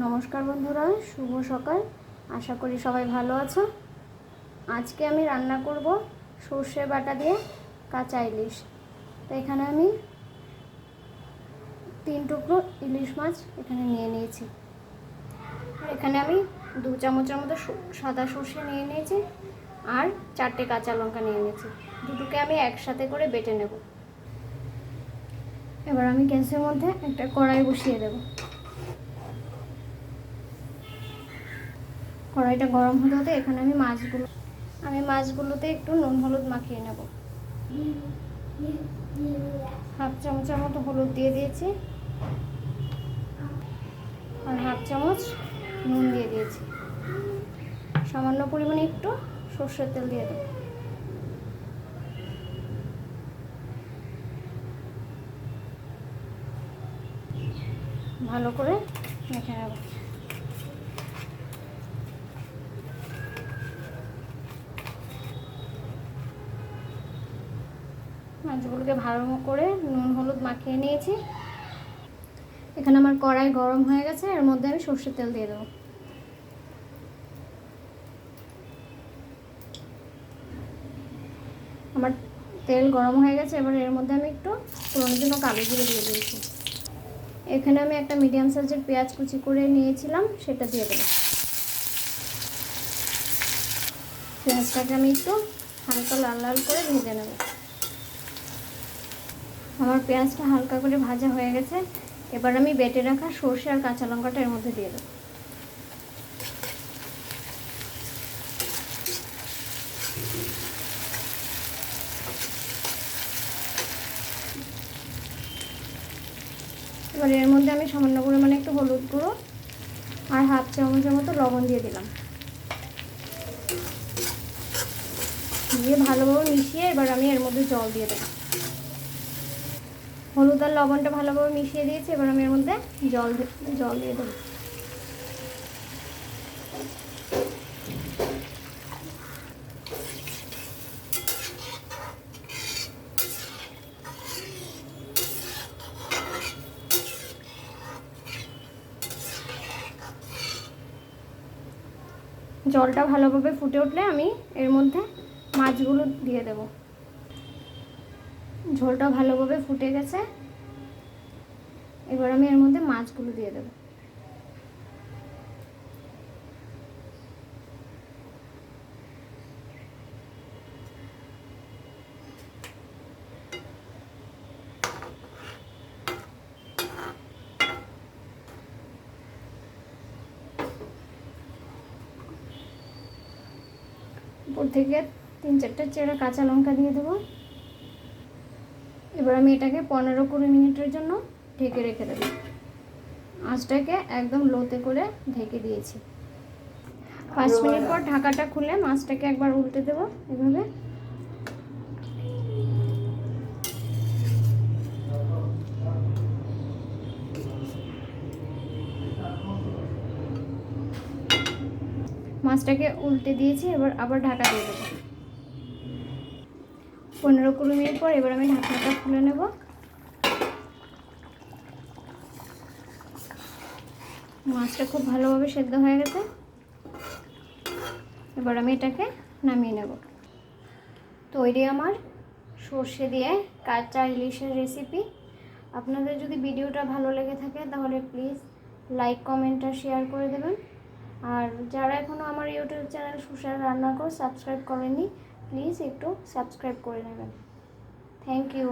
নমস্কার বন্ধুরা, শুভ সকাল। আশা করি সবাই ভালো আছো। আজকে আমি রান্না করব সর্ষে বাটা দিয়ে কাঁচা ইলিশ। তো এখানে আমি 3 টুকরো ইলিশ মাছ এখানে নিয়ে নিয়েছি। আর এখানে আমি 2 চামচের মতো সাদা সর্ষে নিয়ে নিয়েছি আর 4টে কাঁচা লঙ্কা নিয়ে নিয়েছি। দুটোকে আমি একসাথে করে বেটে নেব। এবার আমি গ্যাসের মধ্যে একটা কড়াই বসিয়ে দেব। কড়াইটা গরম হতে হতে এখানে আমি মাছগুলোতে একটু নুন হলুদ মাখিয়ে নেব। হাফ চামচের মতো হলুদ দিয়ে দিয়েছি আর হাফ চামচ নুন দিয়ে দিয়েছি। সামান্য পরিমাণে একটু সর্ষের তেল দিয়ে দেব। ভালো করে মেখে নেব। মাছগুলোকে ভালো করে নুন হলুদ মাখিয়ে নিয়েছি। এখানে আমার কড়াই গরম হয়ে গেছে, এর মধ্যে আমি সর্ষের তেল দিয়ে দেবো। আমার তেল গরম হয়ে গেছে, এবার এর মধ্যে আমি একটু ফোড়নের জন্য কালো জিরে দিয়ে দিয়েছি। এখানে আমি একটা মিডিয়াম সাইজের পেঁয়াজ কুচি করে নিয়েছিলাম, সেটা দিয়ে দেবো। পেঁয়াজটাকে আমি একটু হালকা লাল লাল করে ভেজে নেব। আমার পেঁয়াজটা হালকা করে ভাজা হয়ে গেছে, এবার আমি বেটে রাখা সর্ষে আর কাঁচা লঙ্কাটা এর মধ্যে দিয়ে দেবো। এবার এর মধ্যে আমি সামান্য পরিমাণে একটু হলুদ গুঁড়ো আর হাফ চামচের মতো লবণ দিয়ে দিলাম। দিয়ে ভালোভাবে মিশিয়ে এবার আমি এর মধ্যে জল দিয়ে দেবো। হলুদ আর লবণটা ভালোভাবে মিশিয়ে দিয়েছি, এবার আমি এর মধ্যে জল দিয়ে দেবো। জলটা ভালোভাবে ফুটে উঠলে আমি এর মধ্যে মাছগুলো দিয়ে দেব। ঝোলটা ভালোভাবে ফুটে গেছে, এবার আমি এর মধ্যে মাছগুলো দিয়ে দেব। উপর থেকে 3-4টা চেরা কাঁচা লঙ্কা দিয়ে দেবো। এবার আমি এটাকে 15-20 মিনিটের জন্য ঢেকে রেখে দেবো। আঁচটাকে একদম লোতে করে ঢেকে দিয়েছি। 5 মিনিট পর ঢাকাটা খুলে মাছটাকে একবার উল্টে দেবো। এভাবে মাছটাকে উল্টে দিয়েছি, এবার আবার ঢাকা দিয়ে দেবো। 15-20 মিনিট পর এবার আমি ঢাকনাটা খুলে নেব। মাছটা খুব ভালোভাবে সেদ্ধ হয়ে গেছে, এবার আমি এটাকে নামিয়ে নেব। তৈরি আমার সর্ষে দিয়ে কাঁচা ইলিশের রেসিপি। আপনাদের যদি ভিডিওটা ভালো লেগে থাকে তাহলে প্লিজ লাইক, কমেন্ট আর শেয়ার করে দেবেন। আর যারা এখনও আমার ইউটিউব চ্যানেল সুস্বাদ রান্নাঘর সাবস্ক্রাইব করেনি, প্লিজ একটু সাবস্ক্রাইব করে নেবেন। Thank you.